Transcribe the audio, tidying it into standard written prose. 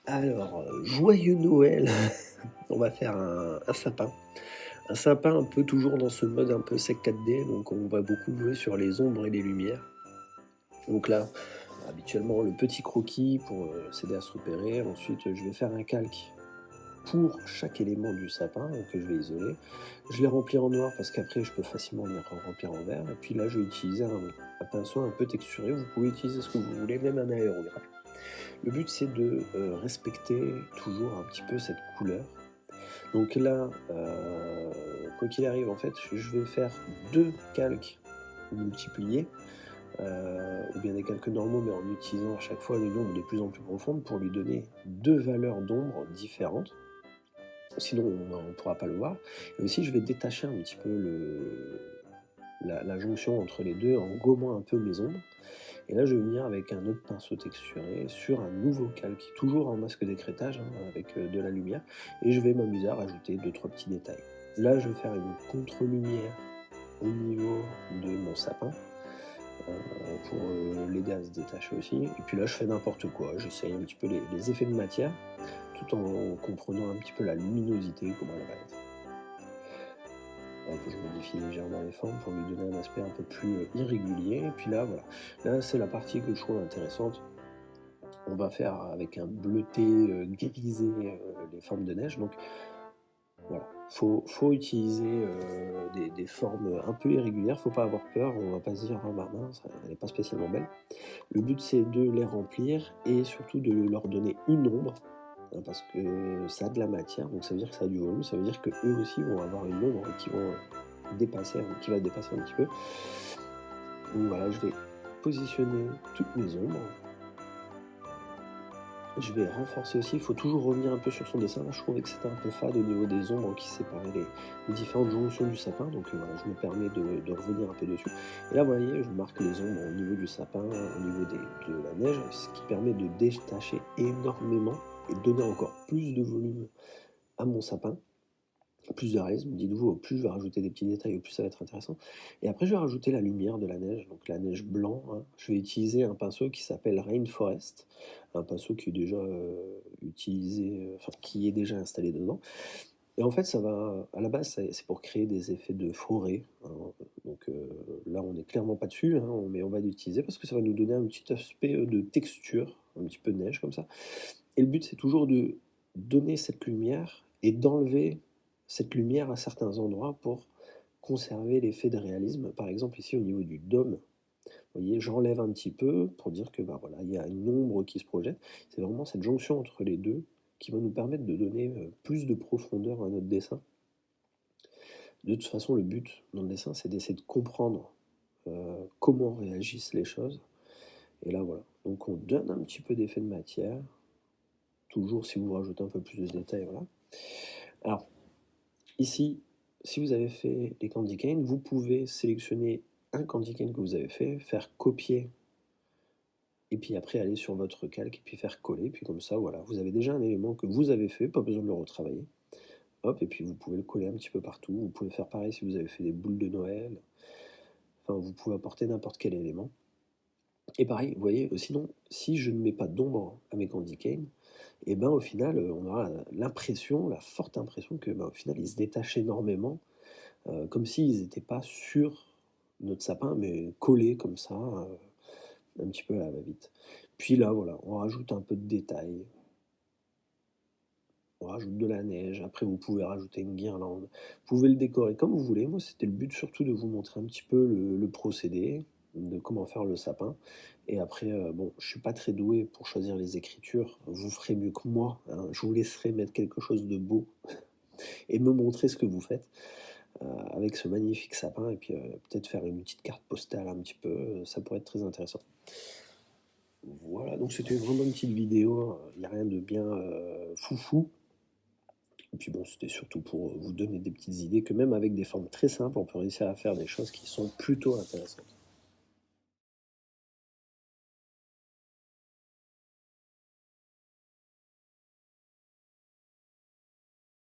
Alors, joyeux Noël! On va faire un sapin. Un sapin un peu toujours dans ce mode un peu sec 4D, donc on va beaucoup jouer sur les ombres et les lumières. Donc là, habituellement, le petit croquis pour s'aider à se repérer. Ensuite, je vais faire un calque pour chaque élément du sapin que je vais isoler. Je les remplis en noir parce qu'après, je peux facilement les remplir en vert. Et puis là, je vais utiliser un pinceau un peu texturé. Vous pouvez utiliser ce que vous voulez, même un aérographe. Le but, c'est de respecter toujours un petit peu cette couleur. Donc là, quoi qu'il arrive, en fait, je vais faire deux calques multipliés, ou bien des calques normaux, mais en utilisant à chaque fois une ombre de plus en plus profonde pour lui donner deux valeurs d'ombre différentes. Sinon, on ne pourra pas le voir. Et aussi, je vais détacher un petit peu la jonction entre les deux en gommant un peu mes ombres. Et là, je vais venir avec un autre pinceau texturé sur un nouveau calque, toujours en masque d'écrêtage, hein, avec de la lumière. Et je vais m'amuser à rajouter 2-3 petits détails. Là, je vais faire une contre-lumière au niveau de mon sapin pour l'aider à se détacher aussi. Et puis là, je fais n'importe quoi. J'essaye un petit peu les effets de matière tout en comprenant un petit peu la luminosité, comment elle va être. Que je modifie légèrement les formes pour lui donner un aspect un peu plus irrégulier. Et puis là, voilà. Là, c'est la partie que je trouve intéressante. On va faire avec un bleuté grisé les formes de neige. Donc voilà, faut utiliser des formes un peu irrégulières. Faut pas avoir peur. On va pas se dire, ah bah mince, elle n'est pas spécialement belle. Le but, c'est de les remplir et surtout de leur donner une ombre, hein, parce que ça a de la matière, donc ça veut dire que ça a du volume, ça veut dire qu'eux aussi vont avoir une ombre qui va dépasser un petit peu. Donc voilà, je vais positionner toutes mes ombres. Je vais renforcer aussi, il faut toujours revenir un peu sur son dessin. Là, je trouvais que c'était un peu fade au niveau des ombres qui séparaient les différentes jonctions du sapin. Donc voilà, je me permets de revenir un peu dessus. Et là, vous voyez, je marque les ombres au niveau du sapin, au niveau de la neige, ce qui permet de détacher énormément et de donner encore plus de volume à mon sapin. Plus de réalisme, dites-vous, au plus je vais rajouter des petits détails, au plus ça va être intéressant. Et après, je vais rajouter la lumière de la neige, donc la neige blanc, hein. Je vais utiliser un pinceau qui s'appelle Rainforest, un pinceau qui est déjà utilisé, enfin qui est déjà installé dedans. Et en fait, ça va, à la base, c'est pour créer des effets de forêt, hein. Donc là, on n'est clairement pas dessus, hein, mais on va l'utiliser parce que ça va nous donner un petit aspect de texture, un petit peu de neige comme ça. Et le but, c'est toujours de donner cette lumière et d'enlever cette lumière à certains endroits pour conserver l'effet de réalisme. Par exemple, ici, au niveau du dôme, vous voyez, j'enlève un petit peu pour dire que bah, voilà, il y a une ombre qui se projette. C'est vraiment cette jonction entre les deux qui va nous permettre de donner plus de profondeur à notre dessin. De toute façon, le but dans le dessin, c'est d'essayer de comprendre comment réagissent les choses. Et là, voilà. Donc, on donne un petit peu d'effet de matière. Toujours, si vous rajoutez un peu plus de détails, voilà. Alors, ici, si vous avez fait les candy canes, vous pouvez sélectionner un candy cane que vous avez fait, faire copier, et puis après aller sur votre calque et puis faire coller, puis comme ça, voilà, vous avez déjà un élément que vous avez fait, pas besoin de le retravailler. Hop, et puis vous pouvez le coller un petit peu partout. Vous pouvez faire pareil si vous avez fait des boules de Noël. Enfin, vous pouvez apporter n'importe quel élément. Et pareil, vous voyez, sinon, si je ne mets pas d'ombre à mes candy canes, et ben au final, on aura l'impression, la forte impression que, ben, au final, ils se détachent énormément, comme s'ils n'étaient pas sur notre sapin, mais collés comme ça, un petit peu à la va-vite. Puis là, voilà, on rajoute un peu de détails, on rajoute de la neige, après vous pouvez rajouter une guirlande, vous pouvez le décorer comme vous voulez. Moi, c'était le but surtout de vous montrer un petit peu le procédé, de comment faire le sapin. Et après, bon, je suis pas très doué pour choisir les écritures, vous ferez mieux que moi, hein. Je vous laisserai mettre quelque chose de beau et me montrer ce que vous faites avec ce magnifique sapin, et puis peut-être faire une petite carte postale un petit peu, ça pourrait être très intéressant. Voilà, donc c'était vraiment une petite vidéo, il n'y a rien de bien foufou. Et puis bon, c'était surtout pour vous donner des petites idées que même avec des formes très simples, on peut réussir à faire des choses qui sont plutôt intéressantes.